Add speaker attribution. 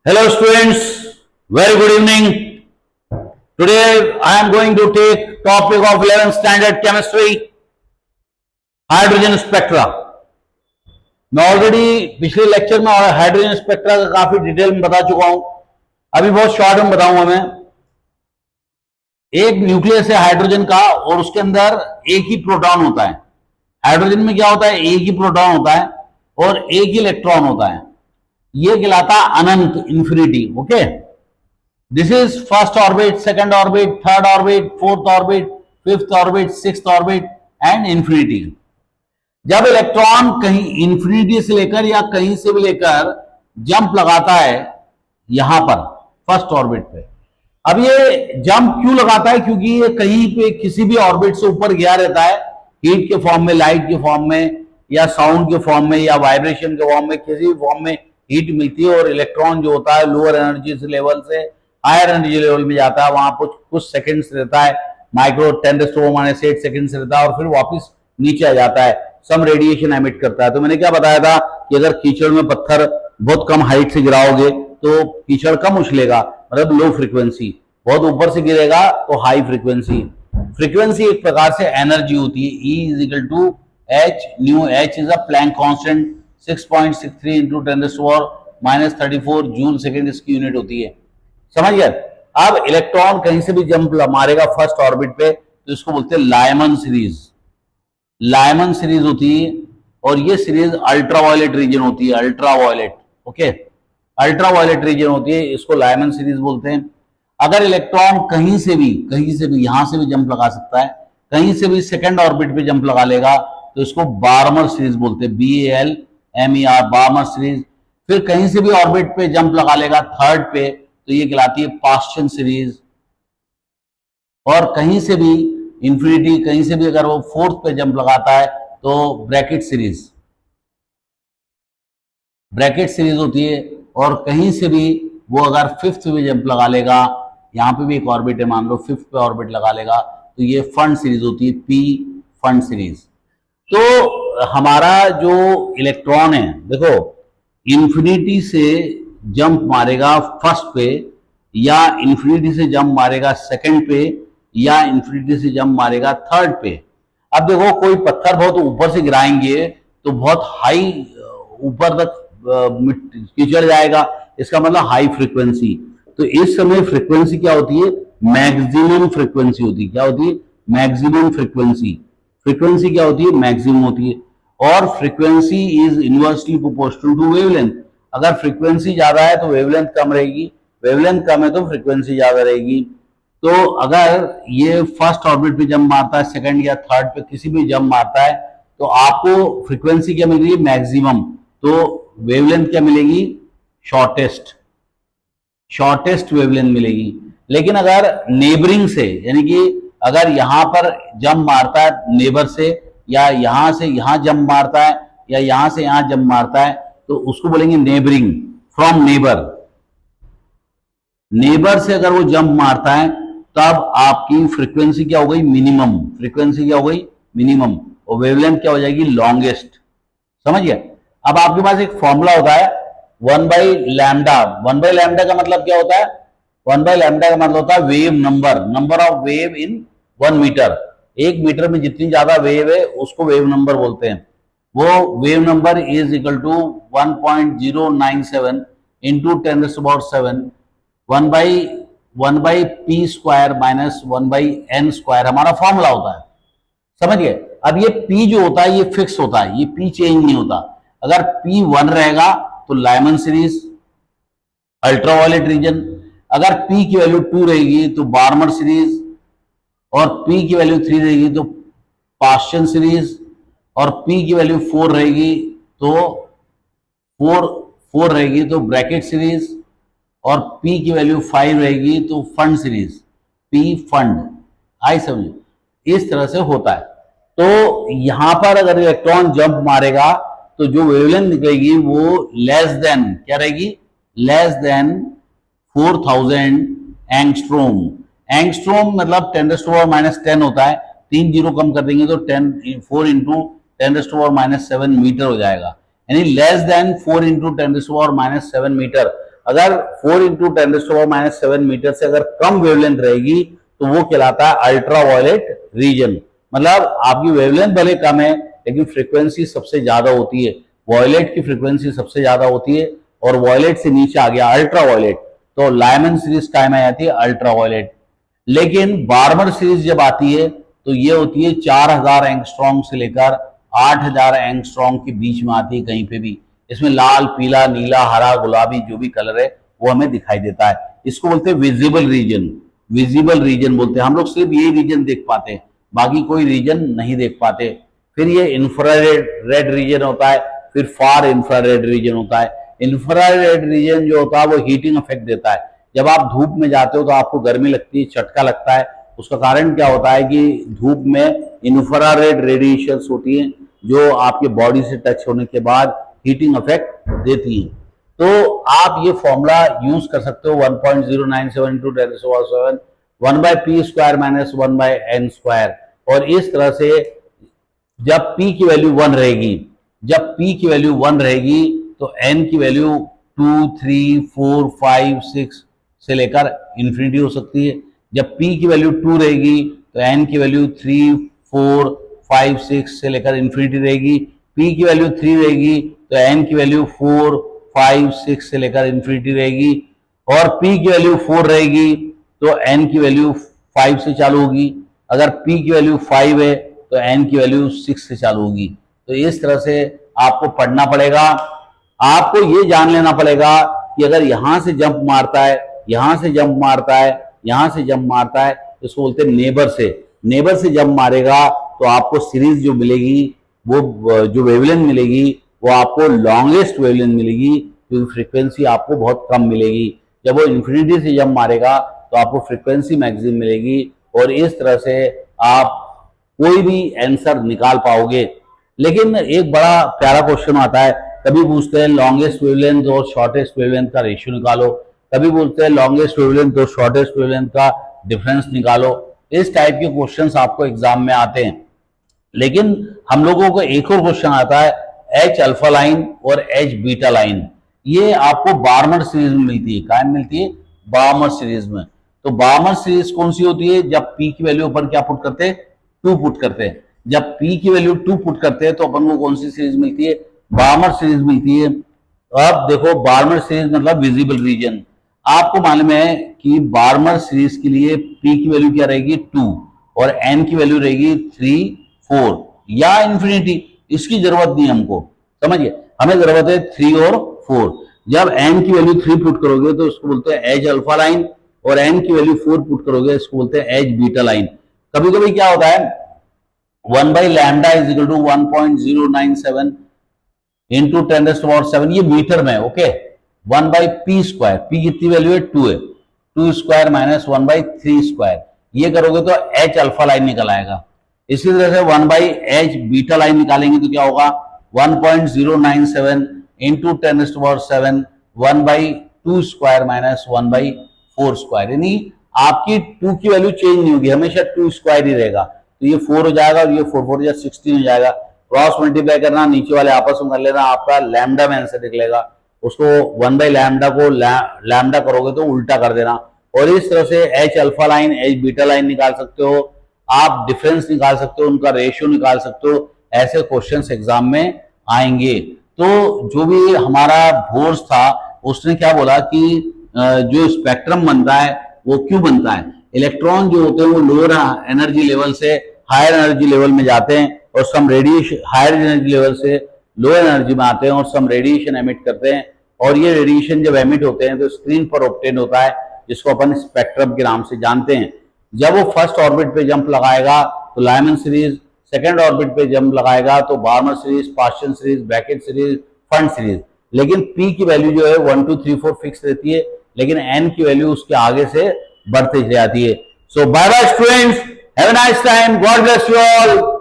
Speaker 1: Hello students, very good evening. Today I am going to take topic of 11th standard chemistry, hydrogen spectra. मैं already पिछले lecture में hydrogen spectra का काफी detail में बता चुका हूं। अभी बहुत शॉर्ट में बताऊंगा मैं। एक न्यूक्लियस है हाइड्रोजन का और उसके अंदर एक ही प्रोटॉन होता है। हाइड्रोजन में क्या होता है, एक ही प्रोटॉन होता है और एक ही इलेक्ट्रॉन होता है। ये कहलाता अनंत, infinity. Okay, this is first orbit, second orbit, third orbit, fourth orbit, fifth orbit, sixth orbit and infinity. जब इलेक्ट्रॉन कहीं इंफिनिटी से लेकर या कहीं से भी लेकर जंप लगाता है यहां पर फर्स्ट ऑर्बिट पे, अब ये जंप क्यों लगाता है? क्योंकि ये कहीं पे किसी भी ऑर्बिट से ऊपर गया रहता है, हीट के फॉर्म में, लाइट के फॉर्म में, या साउंड के फॉर्म में, या वाइब्रेशन के फॉर्म में, किसी भी फॉर्म में हीट मिलती है और इलेक्ट्रॉन जो होता है लोअर एनर्जी लेवल से हायर एनर्जी लेवल में जाता है। वहां कुछ सेकंड्स रहता है, माइक्रो 10⁻⁸ सेकंड्स रहता है और फिर वापस नीचे आ जाता है, सम रेडिएशन एमिट करता है। तो मैंने क्या बताया था कि अगर कीचड़ में पत्थर बहुत कम हाइट से गिराओगे तो कीचड़ कम उछलेगा, मतलब लो फ्रीक्वेंसी। बहुत ऊपर से गिरेगा तो हाई फ्रीक्वेंसी। फ्रीक्वेंसी एक प्रकार से एनर्जी होती है। E is equal to H nu. H is a Planck constant, 6.63 into 10⁻⁻34 joule second इसकी यूनिट होती है। समझ गए? अब इलेक्ट्रॉन कहीं से भी जंप मारेगा फर्स्ट ऑर्बिट पे तो इसको बोलते हैं लायमन सीरीज। लायमन सीरीज होती है और ये सीरीज अल्ट्रावायलेट रीजन होती है। अल्ट्रावायलेट, ओके, अल्ट्रावायलेट रीजन होती है, इसको लायमन सीरीज बोलते हैं। अगर इलेक्ट्रॉन कहीं से भी यहां से भी जंप लगा सकता है, कहीं से भी सेकेंड ऑर्बिट पे जंप लगा लेगा तो इसको बार्मर सीरीज बोलते हैं। BALMER, Barmer series. फिर कहीं से भी ऑर्बिट पे जंप लगा लेगा थर्ड पे तो ये कहलाती है पास्चन सीरीज। और कहीं से भी इंफिनिटी, कहीं से भी अगर वो फोर्थ पे जंप लगाता है तो ब्रैकेट सीरीज, ब्रैकेट सीरीज होती है। और कहीं से भी वो अगर फिफ्थ पे जंप लगा लेगा, यहां पे भी एक ऑर्बिट है, मान लो फिफ्थ पे ऑर्बिट लगा लेगा तो ये फंड सीरीज होती है, P फंड सीरीज। तो हमारा जो इलेक्ट्रॉन है, देखो, इंफिनिटी से जंप मारेगा फर्स्ट पे, या इंफिनिटी से जंप मारेगा सेकंड पे, या इंफिनिटी से जंप मारेगा थर्ड पे। अब देखो, कोई पत्थर बहुत ऊपर से गिराएंगे तो बहुत हाई ऊपर तक कीचड़ जाएगा, इसका मतलब हाई फ्रीक्वेंसी। तो इस समय फ्रीक्वेंसी क्या होती है? मैक्सिमम फ्रीक्वेंसी होती है। क्या होती है? Maximum frequency. फ्रीक्वेंसी क्या होती है? मैक्सिमम होती है। और frequency is inversely proportional to wavelength. अगर फ्रीक्वेंसी ज्यादा है तो वेवलेंथ कम रहेगी, वेवलेंथ कम है तो फ्रीक्वेंसी ज्यादा रहेगी। तो अगर ये फर्स्ट ऑर्बिट पे जंप मारता है, सेकंड या थर्ड पे किसी भी जंप मारता है, तो आपको फ्रीक्वेंसी क्या मिल रही है? मैक्सिमम। तो वेवलेंथ क्या मिलेगी? शॉर्टेस्ट, शॉर्टेस्ट वेवलेंथ मिलेगी। लेकिन अगर नेबरिंग से, यानी कि अगर यहां पर जंप मारता है नेबर से, या यहां से यहां जंप मारता है, या यहां से यहां जंप मारता है, तो उसको बोलेंगे नेबरिंग, फ्रॉम नेबर। नेबर से अगर वो जंप मारता है तब आपकी फ्रीक्वेंसी क्या हो गई? मिनिमम। फ्रीक्वेंसी क्या हो गई? मिनिमम। और वेवलेंथ क्या हो जाएगी? लॉन्गेस्ट। समझ गया? अब आपके पास एक फॉर्मूला होता है 1/λ। 1/λ का मतलब क्या होता है? 1/λ का मतलब होता है wave number, number of wave in 1 metre. 1 metre में जितनी ज्यादा वेव है उसको वेव नंबर बोलते हैं। वो wave number is equal to 1.097 into 10⁻⁷, 1/p² minus 1/n² हमारा फॉर्मूला होता है। समझ गए? अब ये P जो होता है ये फिक्स होता है, ये P चेंज नहीं होता। अगर P 1 रहेगा तो लायमन सीरीज, अल्ट्रावायलेट रीजन। अगर P की वैल्यू 2 रहेगी तो बार्मर सीरीज, और P की वैल्यू 3 रहेगी तो पास्चन सीरीज, और P की वैल्यू 4 रहेगी तो 4 रहेगी तो ब्रैकेट सीरीज, और P की वैल्यू 5 रहेगी तो फंड सीरीज, P फंड। आई समझो? इस तरह से होता है। तो यहां पर अगर इलेक्ट्रॉन जंप मारेगा तो जो वेवलेंथ निकलेगी वो लेस देन, क्या रहेगी? Less than 4000 angstrom. एंगस्ट्रोम मतलब 10⁻⁻10 होता है, 3 जीरो कम कर देंगे तो 4 इंटू 10⁻⁷ मीटर हो जाएगा। यानी लेस देन 4 इंटू 10⁻⁷ मीटर। अगर 4 इंटू 10⁻⁻⁷ मीटर से अगर कम वेवलेंथ रहेगी तो वो कहलाता है अल्ट्रा वायलेट रीजन। मतलब आपकी वेवलेंथ भले कम है लेकिन फ्रीक्वेंसी सबसे ज्यादा होती है, वायलेट की फ्रीक्वेंसी सबसे ज्यादा होती है, और वायलेट से नीचे आ गया अल्ट्रा वायलेट तो लायमन सीरीज टाइम आ जाती है अल्ट्रा वायलेट। लेकिन बार्मर सीरीज जब आती है तो ये होती है 4000 एंगस्ट्रॉन्ग से लेकर 8000 एंगस्ट्रॉन्ग के बीच में आती है कहीं पे भी। इसमें लाल, पीला, नीला, हरा, गुलाबी जो भी कलर है वो हमें दिखाई देता है। इसको बोलते हैं विजिबल रीजन, विजिबल रीजन बोलते हैं। हम लोग सिर्फ ये रीजन देख पाते हैं, बाकी कोई रीजन नहीं देख पाते। फिर ये इंफ्रारेड रेड रीजन होता है, फिर फार इंफ्रारेड रीजन होता है। इंफ्रारेड रीजन जो होता है वो हीटिंग इफेक्ट देता है। जब आप धूप में जाते हो तो आपको गर्मी लगती है, चटका लगता है। उसका कारण क्या होता है कि धूप में इंफ्रारेड रेडिएशंस होती हैं जो आपके बॉडी से टच होने के बाद हीटिंग इफेक्ट देती हैं। तो आप ये फॉर्मूला यूज कर सकते हो 1.097 इंटू 10⁻⁷ 1/p² - 1/n²। और इस तरह से जब p की वैल्यू 1 रहेगी, जब p की वैल्यू 1 रहेगी तो n की वैल्यू 2, 3, 4, 5, 6 से लेकर इंफिनिटी हो सकती है। जब p की वैल्यू 2 रहेगी तो n की वैल्यू 3, 4, 5, 6 से लेकर इंफिनिटी रहेगी। p की वैल्यू 3 रहेगी तो n की वैल्यू 4, 5, 6 से लेकर इंफिनिटी रहेगी। और p की वैल्यू 4 रहेगी तो n की वैल्यू 5 से चालू होगी। अगर p की वैल्यू 5 है तो n की वैल्यू 6 से चालू होगी। तो इस तरह से आपको पढ़ना पड़ेगा। आपको ये जान लेना पड़ेगा कि अगर यहां से जंप मारता है, यहां से जंप मारता है, यहां से जंप मारता है तो इसको बोलते हैं नेबर से। नेबर से जंप मारेगा तो आपको सीरीज जो मिलेगी, वो जो वेवलेंथ मिलेगी वो आपको लॉन्गेस्ट वेवलेंथ मिलेगी, क्योंकि फ्रीक्वेंसी आपको बहुत कम मिलेगी। जब वो इंफिनिटी से जंप मारेगा तो आपको फ्रीक्वेंसी मैक्सिमम मिलेगी, और इस तरह से आप कोई भी आंसर निकाल पाओगे। लेकिन एक बड़ा प्यारा क्वेश्चन आता है, कभी पूछते हैं लॉन्गेस्ट वेवलेंथ और शॉर्टेस्ट वेवलेंथ का रेशियो निकालो, कभी बोलते हैं लॉन्गेस्ट वेवलेंथ और शॉर्टेस्ट वेवलेंथ का डिफरेंस निकालो। इस टाइप के क्वेश्चंस आपको एग्जाम में आते हैं। लेकिन हम लोगों को एक और क्वेश्चन आता है एच अल्फा लाइन और एच बीटा लाइन। ये आपको बार्मर सीरीज में मिलती है। कहाँ मिलती है? बार्मर सीरीज में। तो बार्मर सीरीज कौन सी होती है? जब पी की वैल्यू अपन क्या पुट करते हैं? 2 पुट करते हैं। जब पी की वैल्यू 2 पुट करते हैं तो अपन को कौन सी सीरीज मिलती है? बार्मर सीरीज मिलती है। अब देखो, बार्मर सीरीज मतलब विजिबल रीजन। आपको मालूम है कि बार्मर सीरीज के लिए पी की वैल्यू क्या रहेगी? 2, और एन की वैल्यू रहेगी 3, 4 या इंफिनिटी। इसकी जरूरत नहीं हमको, समझिए, हमें जरूरत है 3 और 4। जब एन की वैल्यू 3 पुट करोगे तो इसको बोलते हैं एज अल्फा लाइन, और एन की वैल्यू 4 पुट करोगे इसको बोलते हैं एज बीटा लाइन। कभी कभी क्या होता है, 1/λ इज इक्वल टू 1.097 इंटू 10⁻⁷, ये मीटर में, ओके। 1/p², p कितनी वैल्यू है? 2 है, 2² - 1/3²। ये करोगे तो एच अल्फा लाइन निकल आएगा। इसी तरह से 1/h बीटा लाइन निकालेंगे तो क्या होगा? 1.097 इंटू 10⁻⁷, 1/2² - 1/4²। यानी आपकी 2 की वैल्यू चेंज नहीं होगी, हमेशा 2² ही रहेगा। तो ये 4 हो जाएगा और ये 4 या 16 हो जाएगा। क्रॉस मल्टीप्लाई करना, नीचे वाले आपस में कर लेना, आपका लैम्डा में आंसर निकलेगा। उसको 1/λ को लैम्डा करोगे तो उल्टा कर देना। और इस तरह से H alpha line, H beta line निकाल सकते हो, आप डिफरेंस निकाल सकते हो, उनका रेशियो निकाल सकते हो। ऐसे क्वेश्चंस एग्जाम में आएंगे। तो जो भी हमारा बोर्स था उसने क्या बोला कि जो स्पेक्ट्रम बनता है वो क्यों बनता है? इलेक्ट्रॉन जो होते हैं वो लोअर एनर्जी लेवल से हायर एनर्जी लेवल में जाते हैं, और सम रेडिएशन हायर एनर्जी लेवल से लोअर एनर्जी में आते हैं और सम रेडिएशन एमिट करते हैं। और ये रेडिएशन जब एमिट होते हैं तो स्क्रीन पर ऑब्टेन होता है, जिसको अपन स्पेक्ट्रम के नाम से जानते हैं। जब वो फर्स्ट ऑर्बिट पे जंप लगाएगा तो लायमन सीरीज, सेकेंड ऑर्बिट पे जंप लगाएगा तो Barmer series, Paschen series, Brackett series, fund series. लेकिन पी की वैल्यू जो है 1, 2, 3, 4 फिक्स रहती है, लेकिन एन की वैल्यू उसके आगे से बढ़ती जाती है। So bye bye students, have a nice time, God bless you all.